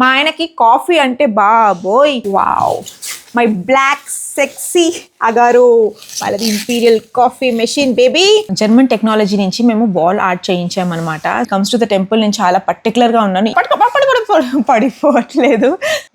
మా ఆయనకి కాఫీ అంటే బాబోయ్. Wow, my black sexy Agaro వాళ్ళది imperial coffee machine baby. German technology నుంచి మేము వాల్ ఆర్ట్ చేయించామన్నమాట. కమ్స్ టు ద టెంపుల్ నేను చాలా పర్టికులర్ గా ఉన్నాను. పడిపోవట్లేదు.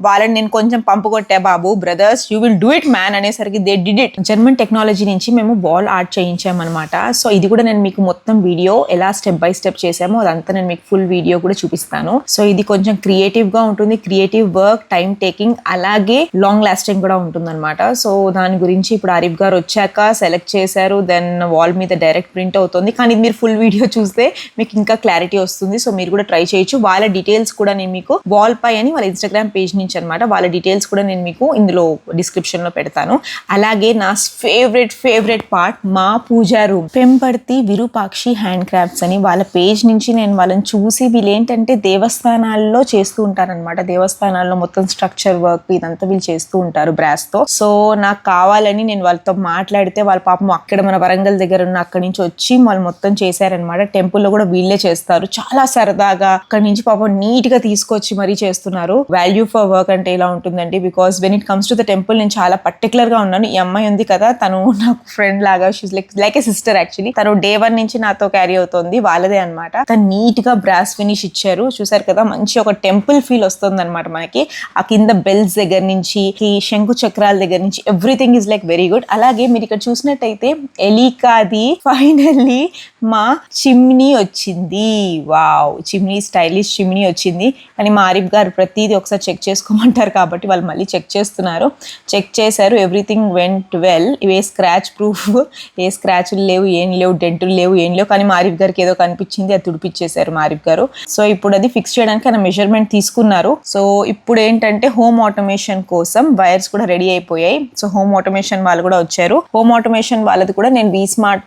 వాళ్ళని నేను కొంచెం పంపు కొట్టా, బాబు brothers you will do it man అనేసరికి they did it. German technology నుంచి మేము వాల్ ఆర్ట్ చేయించామన్నమాట. సో ఇది కూడా నేను మీకు మొత్తం వీడియో ఎలా స్టెప్ బై స్టెప్ చేసామో అదంతా నేను మీకు ఫుల్ వీడియో కూడా చూపిస్తాను. సో ఇది కొంచెం క్రియేటివ్ గా ఉంటుంది, క్రియేటివ్ వర్క్, టైం టేకింగ్, అలాగే లాంగ్ లాస్టింగ్ కూడా ఉంటుందన్నమాట. సో దాని గురించి ఇప్పుడు ఆరిఫ్ గారు వచ్చాక సెలెక్ట్ చేశారు. దెన్ వాల్ మీద డైరెక్ట్ ప్రింట్ అవుతుంది. కానీ మీరు ఫుల్ వీడియో చూస్తే మీకు ఇంకా క్లారిటీ వస్తుంది. సో మీరు కూడా ట్రై చేయొచ్చు. వాళ్ళ డీటెయిల్స్ కూడా నేను మీకు వాల్ పై అని వాళ్ళ ఇన్స్టాగ్రామ్ పేజ్ నుంచి అనమాట, వాళ్ళ డీటెయిల్స్ కూడా నేను మీకు ఇందులో డిస్క్రిప్షన్ లో పెడతాను. అలాగే నా ఫేవరెట్ పార్ట్ మా పూజా room, Pemparthi Virupakshi hand crafts అని వాళ్ళ పేజ్ నుంచి నేను వాళ్ళని చూసి వీళ్ళు ఏంటంటే దేవస్థానాల్లో చేస్తూ ఉంటారనమాట. దేవస్థానాల్లో మొత్తం స్ట్రక్చర్ వర్క్ ఇదంతా వీళ్ళు చేస్తూ ఉంటారు బ్రాస్ తో. సో నాకు కావాలని నేను వాళ్ళతో మాట్లాడితే వాళ్ళ పాపం అక్కడ మన వరంగల్ దగ్గర ఉన్న అక్కడి నుంచి వచ్చి వాళ్ళు మొత్తం చేశారనమాట. టెంపుల్లో కూడా వీళ్ళే చేస్తారు. చాలా సరదాగా అక్కడి నుంచి పాపం నీట్ గా తీసుకొచ్చి మరీ చేస్తున్నారు. వాల్యూ ఫర్ వర్క్ అంటే ఇలా ఉంటుందండి. Because when it comes to the temple నేను చాలా పర్టికులర్ గా ఉన్నాను. ఈ అమ్మాయి ఉంది కదా, తను నాకు ఫ్రెండ్ లాగా, షీస్ లైక్ ఏ సిస్టర్ యాక్చువల్లీ. తను డే 1 నుంచి నాతో క్యారీ అవుతుంది, వాళ్ళదే అనమాట. తను నీట్ గా బ్రాస్ ఫినిష్ ఇచ్చారు. చూసారు కదా, మంచి ఒక టెంపుల్ ఫీల్ వస్తుంది అనమాట మనకి. ఆ కింద బెల్స్ దగ్గర నుంచి ఈ శంకు చక్రాల దగ్గర నుంచి everything is like very good. అలాగే మీరు ఇక్కడ చూసినట్టయితే ఎలికాది ఫైనల్లీ మా చిమ్నీ వచ్చింది. వావ్, చిమ్నీ స్టైలిష్ చిమ్నీ వచ్చింది. కానీ మా ఆరిఫ్ గారు ప్రతిదీ ఒకసారి చెక్ చేసుకోమంటారు కాబట్టి వాళ్ళు మళ్ళీ చెక్ చేస్తున్నారు. చెక్ చేశారు, ఎవ్రీథింగ్ వెంట్ వెల్. ఇవే స్క్రాచ్ ప్రూఫ్, ఏ స్క్రాచ్లు లేవు, ఏం లేవు, డెంటులు లేవు, ఏం లేవు. కానీ మా ఆరిఫ్ గారికి ఏదో కనిపించింది, అది తుడిపిచ్చేశారు మా ఆరిఫ్ గారు. సో ఇప్పుడు అది ఫిక్స్ చేయడానికి ఆయన మెజర్మెంట్ తీసుకున్నారు. సో ఇప్పుడు ఏంటంటే హోమ్ ఆటోమేషన్ కోసం వైర్స్ కూడా రెడీ అయిపోయాయి. సో హోమ్ ఆటోమేషన్ వాళ్ళు కూడా వచ్చారు. హోమ్ ఆటోమేషన్ వాళ్ళది కూడా నేను V-Smart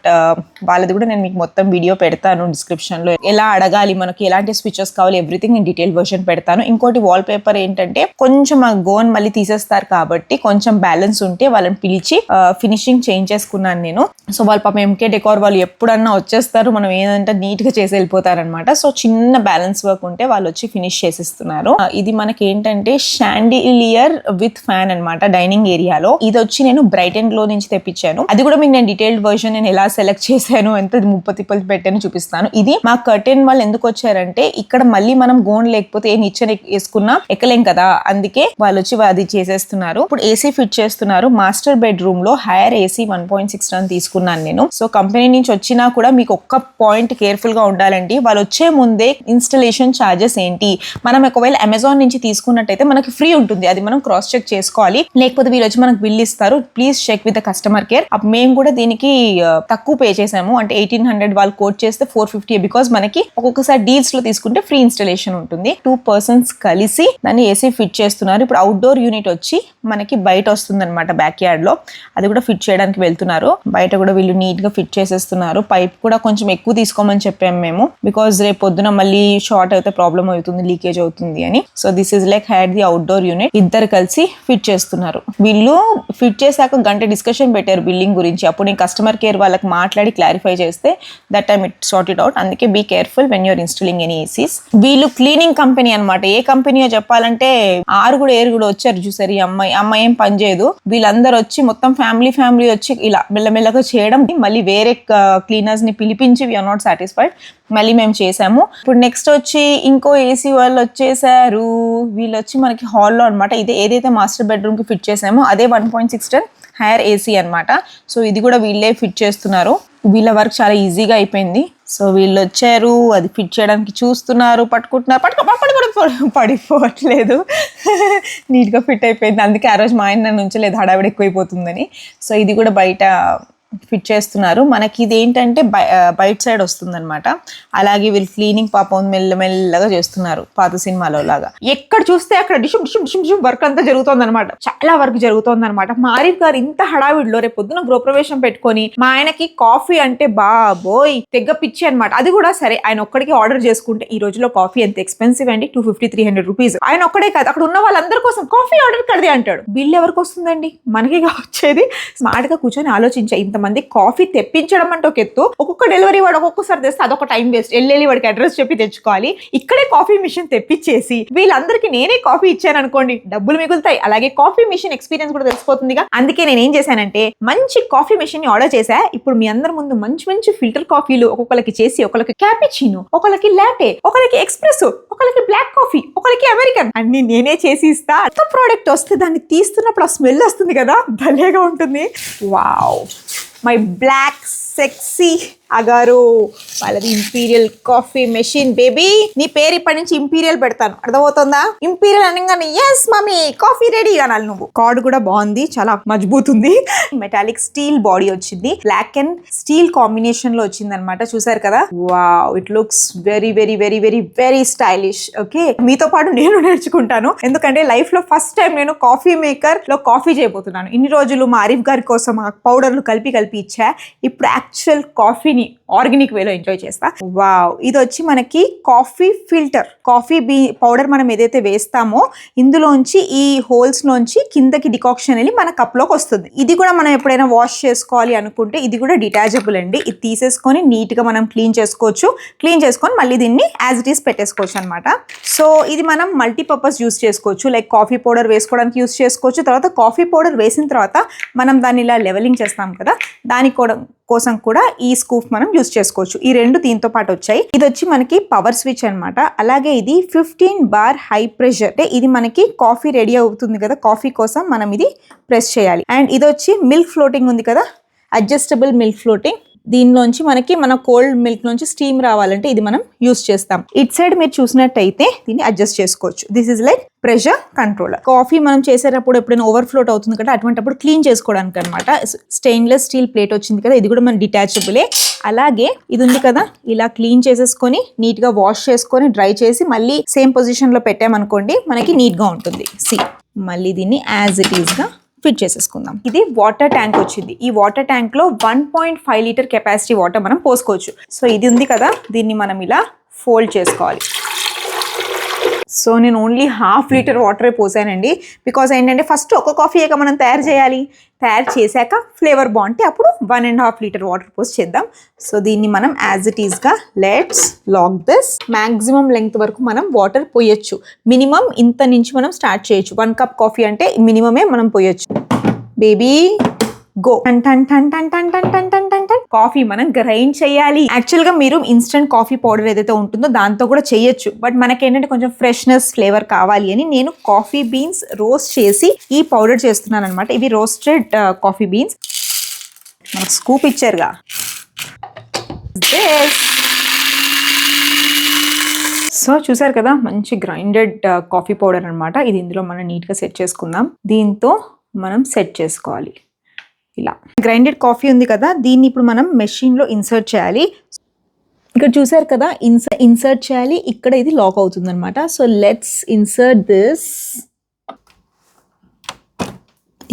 వాళ్ళది కూడా నేను మీకు మొత్తం వీడియో పెడతాను డిస్క్రిప్షన్ లో. ఎలా అడగాలి, మనకి ఎలాంటి స్విచెస్ కావాలి, ఎవ్రీథింగ్ నేను డీటెయిల్ వర్షన్ పెడతాను. ఇంకోటి వాల్ పేపర్ ఏంటంటే కొంచెం ఆ గోన్ మళ్ళీ తీసేస్తారు కాబట్టి కొంచెం బ్యాలెన్స్ ఉంటే వాళ్ళని పిలిచి ఫినిషింగ్ చేయించేసుకున్నాను నేను. సో వాళ్ళ పాపం ఎంకే డెకోర్ వాళ్ళు ఎప్పుడన్నా వచ్చేస్తారు, మనం ఏదంటే నీట్ గా చేసి వెళ్ళిపోతారనమాట. సో చిన్న బ్యాలెన్స్ వర్క్ ఉంటే వాళ్ళు వచ్చి ఫినిష్ చేసిస్తున్నారు. ఇది మనకి ఏంటంటే షాండిలియర్ విత్ ఫ్యాన్ అనమాట డైనింగ్ ఏరియాలో. ఇది వచ్చి నేను బ్రైట్ అండ్ గ్లో నుంచి తెప్పించాను. అది కూడా మీకు నేను డీటెయిల్డ్ వర్షన్ నేను ఎలా సెలెక్ట్ చేశాను, ఎంత ముప్పతిప్పలు పెట్టాను చూపిస్తాను. ఇది మా కర్టెన్ వాళ్ళు ఎందుకు వచ్చారంటే ఇక్కడ మళ్ళీ మనం గోన్ లేకపోతే ఏ నిచ్చెన వేసుకున్నా ఎక్కలేం కదా, అందుకే వాళ్ళు వచ్చి అది చేసేస్తున్నారు. ఇప్పుడు ఏసీ ఫిట్ చేస్తున్నారు. మాస్టర్ బెడ్ రూమ్ లో హైర్ ఏసీ 1.6 టన్ తీసుకున్నాను నేను. సో కంపెనీ నుంచి వచ్చినా కూడా మీకు ఒక్క పాయింట్ కేర్ఫుల్ గా ఉండాలండి. వాళ్ళు వచ్చే ముందే ఇన్స్టలేషన్ ఛార్జెస్ ఏంటి, మనం ఒకవేళ అమెజాన్ నుంచి తీసుకున్నట్టయితే మనకి ఫ్రీ ఉంటుంది, అది మనం క్రాస్ చెక్ చేసుకోవాలి. లేకపోతే వీళ్ళు వచ్చి మనకు బిల్ ఇస్తారు, please check with the customer care. మేము కూడా దీనికి తక్కువ పే చేసాము, అంటే 1800 వాళ్ళు కోట్ చేస్తే 450. బికాస్ మనకి ఒక్కొక్కసారి డీల్స్ లో తీసుకుంటే ఫ్రీ ఇన్స్టలేషన్ ఉంటుంది. 2 persons కలిసి దాన్ని ఏసీ ఫిట్ చేస్తున్నారు. ఇప్పుడు అవుట్డోర్ యూనిట్ వచ్చి మనకి బయట వస్తుంది అనమాట, బ్యాక్ యార్డ్ లో. అది కూడా ఫిట్ చేయడానికి వెళ్తున్నారు. బయట కూడా వీళ్ళు నీట్ గా ఫిట్ చేసేస్తున్నారు. పైప్ కూడా కొంచెం ఎక్కువ తీసుకోమని చెప్పాము మేము, బికాస్ రేపు పొద్దున మళ్ళీ షార్ట్ అయితే ప్రాబ్లం అవుతుంది, లీకేజ్ అవుతుంది అని. So this is like had the outdoor unit. ఇద్దరు కలిసి ఫిట్ చేస్తున్నారు. వీళ్ళు ఫిట్ చేశాక గంట డిస్కషన్ పెట్టారు బిల్లింగ్ గురించి. అప్పుడు నేను కస్టమర్ కేర్ వాళ్ళకి మాట్లాడి క్లారిఫై చేస్తే that time it sort it out. అందుకే be careful when your installing any ACs. వీళ్ళు క్లీనింగ్ కంపెనీ అనమాట. ఏ కంపెనీయో చెప్పాలంటే 6 వచ్చారు చూసారు. ఈ అమ్మాయి ఏం పని చేయదు. వీళ్ళందరూ వచ్చి మొత్తం ఫ్యామిలీ వచ్చి ఇలా మెల్లమెల్లగా చేయడం, మళ్ళీ వేరే క్లీనర్స్ ని పిలిపించి వీఆర్ నాట్ సాటిస్ఫైడ్, మళ్ళీ మేము చేసాము. ఇప్పుడు నెక్స్ట్ వచ్చి ఇంకో ఏసీ వాళ్ళు వచ్చేసారు. వీళ్ళు వచ్చి మనకి హాల్లో అనమాట. ఇదే ఏదైతే మాస్టర్ బెడ్రూమ్ కి ఫిట్ చేసామో అదే 1.6 టన్ హైర్ ఏసీ అనమాట. సో ఇది కూడా వీళ్ళే ఫిట్ చేస్తున్నారు. వీళ్ళ వర్క్ చాలా ఈజీగా అయిపోయింది. సో వీళ్ళు వచ్చారు, అది ఫిట్ చేయడానికి చూస్తున్నారు, పట్టుకుంటున్నారు, పడిపోవట్లేదు. నీట్గా ఫిట్ అయిపోయింది. అందుకే ఆ రోజు మా ఆయన నన్ను ఉంచలేదు, హడావిడి ఎక్కువైపోతుందని. సో ఇది కూడా బయట ఫిట్ చేస్తున్నారు. మనకి ఇది ఏంటంటే బయట సైడ్ వస్తుంది అనమాట. అలాగే వీళ్ళు క్లీనింగ్ పాపం మెల్లమెల్లగా చేస్తున్నారు, పాత సినిమాలో లాగా. ఎక్కడ చూస్తే అక్కడ డిషుమ్ వర్క్ అంతా జరుగుతుంది అనమాట. చాలా వర్క్ జరుగుతుంది అనమాట. మా ఆరిఫ్ గారు ఇంత హడావిడిలో రేపు పొద్దున గృహప్రవేశం పెట్టుకొని మా ఆయనకి కాఫీ అంటే బాబోయ్ తెగ్గ పిచ్చి అనమాట. అది కూడా సరే ఆయన ఒక్కడికి ఆర్డర్ చేసుకుంటే, ఈ రోజులో కాఫీ ఎంత ఎక్స్పెన్సివ్ అండి, 250-300 రూపీస్. ఆయన ఒక్కడే కాదు, అక్కడ ఉన్న వాళ్ళందరి కోసం కాఫీ ఆర్డర్ కడదే అంటాడు. బిల్ ఎవరికి వస్తుందండి, మనకి వచ్చేది. స్మార్ట్ గా కూర్చొని ఆలోచించా, ఇంత కొంతమంది కాఫీ తెప్పించడం అంటే ఒక ఎత్తు, ఒక్కొక్క డెలివరీ వాడు ఒక్కొక్కసారి తెస్తే అదొక టైం వేస్ట్, వెళ్ళి వాడికి అడ్రస్ చెప్పి తెచ్చుకోవాలి. ఇక్కడే కాఫీ మిషన్ తెప్పించేసి వీళ్ళందరికీ నేనే కాఫీ ఇచ్చాను అనుకోండి, డబ్బులు మిగులుతాయి, అలాగే కాఫీ మిషన్ ఎక్స్పీరియన్స్ కూడా తెలిసిపోతుందిగా. అందుకే నేను ఏం చేశానంటే మంచి కాఫీ మిషన్ ని ఆర్డర్ చేశా. ఇప్పుడు మీ అందరి ముందు మంచి మంచి ఫిల్టర్ కాఫీలు ఒక్కొక్కరికి చేసి, ఒకరికి క్యాపిచినో, ఒకరికి లాటే, ఒకరికి ఎక్స్ప్రెసో, ఒకరికి బ్లాక్ కాఫీ, ఒకరికి అమెరికన్ అన్ని నేనే చేసి ఇస్తా. అంత ప్రోడక్ట్ వస్తే దాన్ని తీస్తున్నప్పుడు ఆ స్మెల్ వస్తుంది కదా, భలేగా ఉంటుంది. Wow, my black sexy Agaro వాళ్ళది ఇంపీరియల్ కాఫీ మెషిన్. బేబీ నీ పేరు ఇప్పటి నుంచి ఇంపీరియల్ పెడతాను, అర్థమవుతుందా? ఇంపీరియల్ అనగానే ఎస్ మమ్మీ కాఫీ రెడీ అనాలి నువ్వు. కార్డ్ కూడా బాగుంది, చాలా మజబూత్ ఉంది. మెటాలిక్ స్టీల్ బాడీ వచ్చింది, బ్లాక్ అండ్ స్టీల్ కాంబినేషన్ లో వచ్చింది అనమాట. చూసారు కదా, wow, it looks very very very very very stylish. Okay, మీతో పాటు నేను నేర్చుకుంటాను, ఎందుకంటే లైఫ్ లో ఫస్ట్ టైం నేను కాఫీ మేకర్ లో కాఫీ చేయబోతున్నాను. ఇన్ని రోజులు మా ఆరిఫ్ గారి కోసం ఆ పౌడర్లు కలిపి ఇచ్చా, ఇప్పుడు యాక్చువల్ కాఫీని ఆర్గానిక్ వేలో ఎంజాయ్ చేస్తా. వావ్, ఇది వచ్చి మనకి కాఫీ ఫిల్టర్. కాఫీ పౌడర్ మనం ఏదైతే వేస్తామో ఇందులోంచి ఈ హోల్స్ లోంచి కిందకి డికాక్షన్ వెళ్ళి మన కప్ లోకి వస్తుంది. ఇది కూడా మనం ఎప్పుడైనా వాష్ చేసుకోవాలి అనుకుంటే ఇది కూడా డిటాచబుల్ అండి. ఇది తీసేసుకొని నీట్ గా మనం క్లీన్ చేసుకోవచ్చు. క్లీన్ చేసుకొని మళ్ళీ దీన్ని యాజ్ ఇట్ ఈస్ పెట్టేసుకోవచ్చు అనమాట. సో ఇది మనం మల్టీపర్పస్ యూస్ చేసుకోవచ్చు. లైక్ కాఫీ పౌడర్ వేసుకోవడానికి యూస్ చేసుకోవచ్చు. తర్వాత కాఫీ పౌడర్ వేసిన తర్వాత మనం దాన్ని ఇలా లెవెలింగ్ చేస్తాం కదా, దాని కోసం కూడా ఈ స్కూప్ మనం యూస్ చేసుకోవచ్చు. ఈ రెండు దీంతో పాటు వచ్చాయి. ఇది వచ్చి మనకి పవర్ స్విచ్ అనమాట. అలాగే ఇది 15 బార్ హై ప్రెషర్, అంటే ఇది మనకి కాఫీ రెడీ అవుతుంది కదా, కాఫీ కోసం మనం ఇది ప్రెస్ చేయాలి. అండ్ ఇది వచ్చి మిల్క్ ఫ్లోటింగ్ ఉంది కదా, అడ్జస్టబుల్ మిల్క్ ఫ్లోటింగ్. దీనిలోంచి మనకి మన కోల్డ్ మిల్క్ నుంచి స్టీమ్ రావాలంటే ఇది మనం యూస్ చేస్తాం. ఇట్ సైడ్ మీరు చూసినట్టయితే దీన్ని అడ్జస్ట్ చేసుకోవచ్చు. This is like pressure controller. Coffee మనం చేసేటప్పుడు ఎప్పుడైనా ఓవర్ఫ్లోట్ అవుతుంది కదా, అటువంటిప్పుడు క్లీన్ చేసుకోవడానికి అనమాట. స్టెయిన్లెస్ స్టీల్ ప్లేట్ వచ్చింది కదా, ఇది కూడా మన డిటాచబులే. అలాగే ఇది ఉంది కదా, ఇలా క్లీన్ చేసేసుకొని నీట్ గా వాష్ చేసుకొని డ్రై చేసి మళ్ళీ సేమ్ పొజిషన్ లో పెట్టామనుకోండి, మనకి నీట్ గా ఉంటుంది. మళ్ళీ దీన్ని యాజ్ ఇట్ ఈస్ గా ఫిట్ చేసేసుకుందాం. ఇది వాటర్ ట్యాంక్ వచ్చింది. ఈ వాటర్ ట్యాంక్ లో 1.5 లీటర్ కెపాసిటీ వాటర్ మనం పోసుకోవచ్చు. సో ఇది ఉంది కదా, దీన్ని మనం ఇలా ఫోల్డ్ చేసుకోవాలి. సో నేను ఓన్లీ 1/2 లీటర్ వాటరే పోసానండి. బికాజ్ ఏంటంటే ఫస్ట్ ఒక కాఫీగా మనం తయారు చేయాలి. తయారు చేశాక ఫ్లేవర్ బాగుంటే అప్పుడు 1.5 లీటర్ వాటర్ పోసి చేద్దాం. సో దీన్ని మనం యాజ్ ఇట్ ఈస్గా let's lock this. Maximum length వరకు మనం వాటర్ పోయొచ్చు. మినిమం ఇంత నుంచి మనం స్టార్ట్ చేయొచ్చు. 1 కప్ కాఫీ అంటే మినిమమే మనం పోయొచ్చు. Baby go. టన్ టన్ టన్ టన్ టన్ టన్ టన్ టన్ టన్ టన్. కాఫీ మనం గ్రైండ్ చేయాలి. యాక్చువల్ గా మీరు ఇన్స్టెంట్ కాఫీ పౌడర్ ఏదైతే ఉంటుందో దాంతో కూడా చేయొచ్చు. బట్ మనకేంటంటే కొంచెం ఫ్రెష్నెస్ ఫ్లేవర్ కావాలి అని నేను కాఫీ బీన్స్ రోస్ట్ చేసి ఈ పౌడర్ చేస్తున్నాను అనమాట. ఇవి రోస్టెడ్ కాఫీ బీన్స్. మనకు స్కూప్ ఇచ్చారుగా. సో చూసారు కదా, మంచి గ్రైండెడ్ కాఫీ పౌడర్ అనమాట. ఇది ఇందులో మనం నీట్గా సెట్ చేసుకుందాం. దీంతో మనం సెట్ చేసుకోవాలి. ఇలా గ్రైండెడ్ కాఫీ ఉంది కదా, దీన్ని ఇప్పుడు మనం మెషిన్లో ఇన్సర్ట్ చేయాలి. ఇక్కడ చూసారు కదా, ఇన్సర్ట్ చేయాలి. ఇక్కడ ఇది లాక్ అవుతుంది అనమాట. So let's insert this.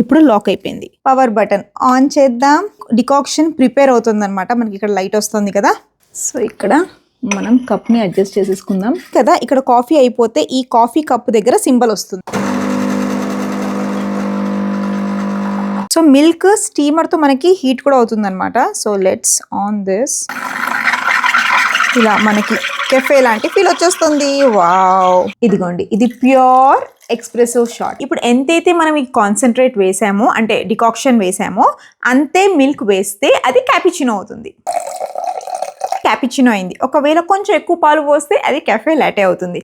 ఇప్పుడు లాక్ అయిపోయింది. పవర్ బటన్ ఆన్ చేద్దాం. డికాక్షన్ ప్రిపేర్ అవుతుంది అనమాట. మనకి ఇక్కడ లైట్ వస్తుంది కదా. సో ఇక్కడ మనం కప్ని అడ్జస్ట్ చేసేసుకుందాం కదా. ఇక్కడ కాఫీ అయిపోతే ఈ కాఫీ కప్ దగ్గర సింబల్ వస్తుంది. సో మిల్క్ స్టీమర్తో మనకి హీట్ కూడా అవుతుంది అనమాట. So let's on this. ఇలా మనకి కెఫే లాంటి ఫీల్ వచ్చేస్తుంది. వావ్, ఇదిగోండి, ఇది ప్యూర్ ఎక్స్ప్రెసో షాట్. ఇప్పుడు ఎంతైతే మనం ఈ కాన్సన్ట్రేట్ వేసామో, అంటే డికాక్షన్ వేసామో, అంతే మిల్క్ వేస్తే అది క్యాపిచినో అవుతుంది. క్యాపిచినో అయింది. ఒకవేళ కొంచెం ఎక్కువ పాలు పోస్తే అది కెఫే లాటే అవుతుంది.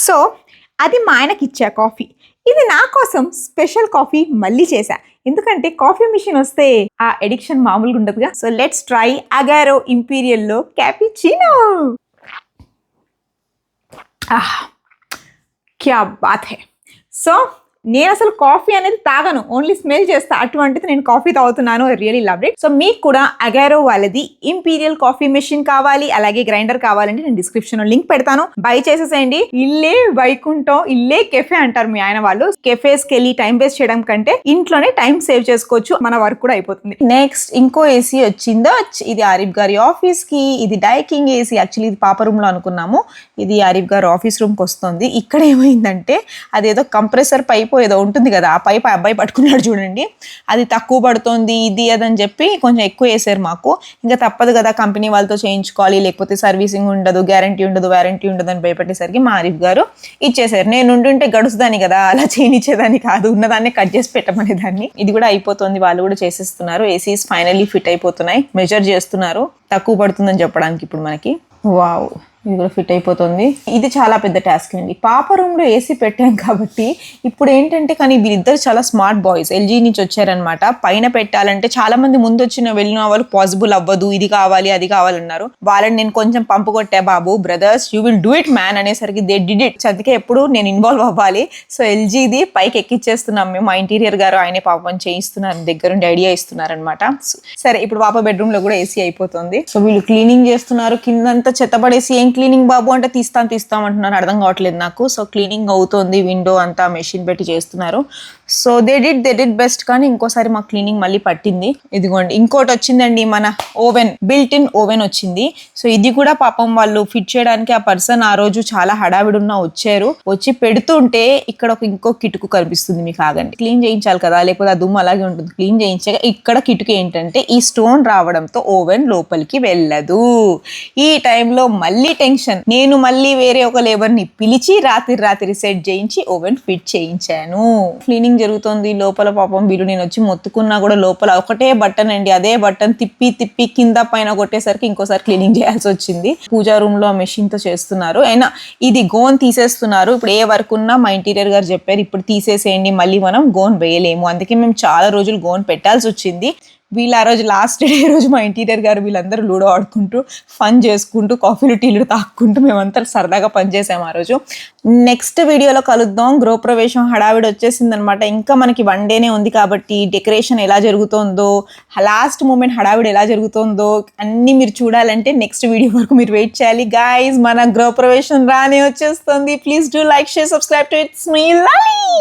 సో అది మా ఆయనకి ఇచ్చా కాఫీ. ఇది నా కోసం స్పెషల్ కాఫీ మళ్ళీ చేశా. ఎందుకంటే కాఫీ మిషన్ వస్తే ఆ ఎడిక్షన్ మామూలుగా ఉండదుగా. So let's try Agaro imperial లో క్యాపిచినో. క్యా బాత్ హై. సో నేను అసలు కాఫీ అనేది తాగను, ఓన్లీ స్మెల్ చేస్తా. అటువంటిది నేను కాఫీ తాగుతున్నాను. I really love it. So మీకు కూడా అగారో వాళ్ళది ఇంపీరియల్ కాఫీ మెషిన్ కావాలి, అలాగే గ్రైండర్ కావాలంటే నేను డిస్క్రిప్షన్ లో లింక్ పెడతాను. బై చేసేసేయండి. ఇల్లే వైకుంఠం, ఇల్లే కెఫే అంటారు మీ ఆయన వాళ్ళు. కెఫేస్ కి వెళ్ళి టైం వేస్ట్ చేయడం కంటే ఇంట్లోనే టైం సేవ్ చేసుకోవచ్చు. మన వర్క్ కూడా అయిపోతుంది. నెక్స్ట్ ఇంకో ఏసీ వచ్చిందో, ఇది ఆరిఫ్ గారి ఆఫీస్ కి. ఇది డైకింగ్ ఏసీ. యాక్చువల్లీ ఇది పాప రూమ్ లో అనుకున్నాము, ఇది ఆరిఫ్ గారి ఆఫీస్ రూమ్ కి వస్తుంది. ఇక్కడ ఏమైందంటే అదేదో కంప్రెసర్ పైప్ పైపు ఏదో ఉంటుంది కదా, ఆ పైపు ఆ అబ్బాయి పట్టుకున్నాడు చూడండి, అది తక్కువ పడుతుంది ఇది అదని చెప్పి కొంచెం ఎక్కువ వేసారు మాకు. ఇంకా తప్పదు కదా, కంపెనీ వాళ్ళతో చేయించుకోవాలి, లేకపోతే సర్వీసింగ్ ఉండదు, గ్యారంటీ ఉండదు, వారంటీ ఉండదు అని భయపెట్టేసరికి మా ఆరిఫ్ గారు ఇచ్చేసారు. నేను ఉంటుంటే గడుచుదాన్ని కదా, అలా చేయనిచ్చేదాన్ని కాదు, ఉన్నదాన్ని కట్ చేసి పెట్టమనేదాన్ని. ఇది కూడా అయిపోతుంది, వాళ్ళు కూడా చేసేస్తున్నారు. ఏసీస్ ఫైనల్లీ ఫిట్ అయిపోతున్నాయి, మెజర్ చేస్తున్నారు తక్కువ పడుతుందని చెప్పడానికి. ఇప్పుడు మనకి వావ్, ఇది కూడా ఫిట్ అయిపోతుంది. ఇది చాలా పెద్ద టాస్క్ అండి. పాప రూమ్ లో ఏసీ పెట్టాం కాబట్టి ఇప్పుడు ఏంటంటే, కానీ వీళ్ళిద్దరు చాలా స్మార్ట్ బాయ్స్, ఎల్జీ నుంచి వచ్చారనమాట. పైన పెట్టాలంటే చాలా మంది ముందు వెళ్ళిన వాళ్ళు పాసిబుల్ అవ్వదు, ఇది కావాలి అది కావాలన్నారు. వాళ్ళని నేను కొంచెం పంపు కొట్టా, బాబు brothers you will do it man అనేసరికి దే డిడ్ ఇట్. అందుకే ఎప్పుడు నేను ఇన్వాల్వ్ అవ్వాలి. సో ఎల్జీది పైకి ఎక్కిచ్చేస్తున్నాం మేము. మా ఇంటీరియర్ గారు ఆయనే పాపం చేయిస్తున్నారు, దగ్గరుండి ఐడియా ఇస్తున్నారనమాట. సరే, ఇప్పుడు పాప బెడ్రూమ్ లో కూడా ఏసీ అయిపోతుంది. సో వీళ్ళు క్లీనింగ్ చేస్తున్నారు, కిందంతా చెత్తపడేసి ఏం క్లీనింగ్ బాబు అంటే తీస్తాం అంటున్నారు, అర్థం కావట్లేదు నాకు. సో క్లీనింగ్ అవుతుంది, విండో అంతా మెషిన్ పెట్టి చేస్తున్నారు. So they did best. కానీ ఇంకోసారి మా క్లీనింగ్ మళ్ళీ పట్టింది. ఇదిగోండి ఇంకోటి వచ్చిందండి, మన ఓవెన్, బిల్ట్ ఇన్ ఓవెన్ వచ్చింది. సో ఇది కూడా పాపం వాళ్ళు ఫిట్ చేయడానికి ఆ పర్సన్ ఆ రోజు చాలా హడావిడున్నా వచ్చారు. వచ్చి పెడుతుంటే ఇక్కడ ఇంకో కిటుకు కనిపిస్తుంది మీకు, ఆగండి. క్లీన్ చేయించాలి కదా, లేకపోతే ఆ దుమ్ము అలాగే ఉంటుంది. క్లీన్ చేయించగా ఇక్కడ కిటుకు ఏంటంటే, ఈ స్టోన్ రావడంతో ఓవెన్ లోపలికి వెళ్ళదు. ఈ టైంలో మళ్ళీ టెన్షన్. నేను మళ్ళీ వేరే ఒక లేబర్ ని పిలిచి రాత్రి సెట్ చేయించి ఓవెన్ ఫిట్ చేయించాను. క్లీనింగ్ జరుగుతుంది లోపల. పాపం వీళ్ళు నేను వచ్చి మొత్తుకున్నా కూడా లోపల ఒకటే బటన్ అండి, అదే బటన్ తిప్పి కింద పైన కొట్టేసరికి ఇంకోసారి క్లీనింగ్ చేయాల్సి వచ్చింది. పూజా రూమ్ లో మెషిన్ తో చేస్తున్నారు. అయినా ఇది గోన్ తీసేస్తున్నారు. ఇప్పుడు ఏ వర్క్ ఉన్నా మా ఇంటీరియర్ గారు చెప్పారు, ఇప్పుడు తీసేసేయండి, మళ్ళీ మనం గోన్ వేయలేము. అందుకే మేము చాలా రోజులు గోన్ పెట్టాల్సి వచ్చింది. వీళ్ళు ఆ రోజు లాస్ట్ డే రోజు మా ఇంటీరియర్ గారు వీళ్ళందరూ లూడో ఆడుకుంటూ ఫన్ చేసుకుంటూ కాఫీలు టీలు తాక్కుంటూ మేమంతా సరదాగా పనిచేసాము ఆ రోజు. నెక్స్ట్ వీడియోలో కలుద్దాం. గృహప్రవేశం హడావిడి వచ్చేసింది అనమాట. ఇంకా మనకి 1 డేనే ఉంది కాబట్టి డెకరేషన్ ఎలా జరుగుతుందో, లాస్ట్ మూమెంట్ హడావిడి ఎలా జరుగుతుందో అన్నీ మీరు చూడాలంటే నెక్స్ట్ వీడియో వరకు మీరు వెయిట్ చేయాలి. గైస్, మన గృహప్రవేశం రానే వచ్చేస్తుంది. Please do like, share, subscribe to it's me లాలీ.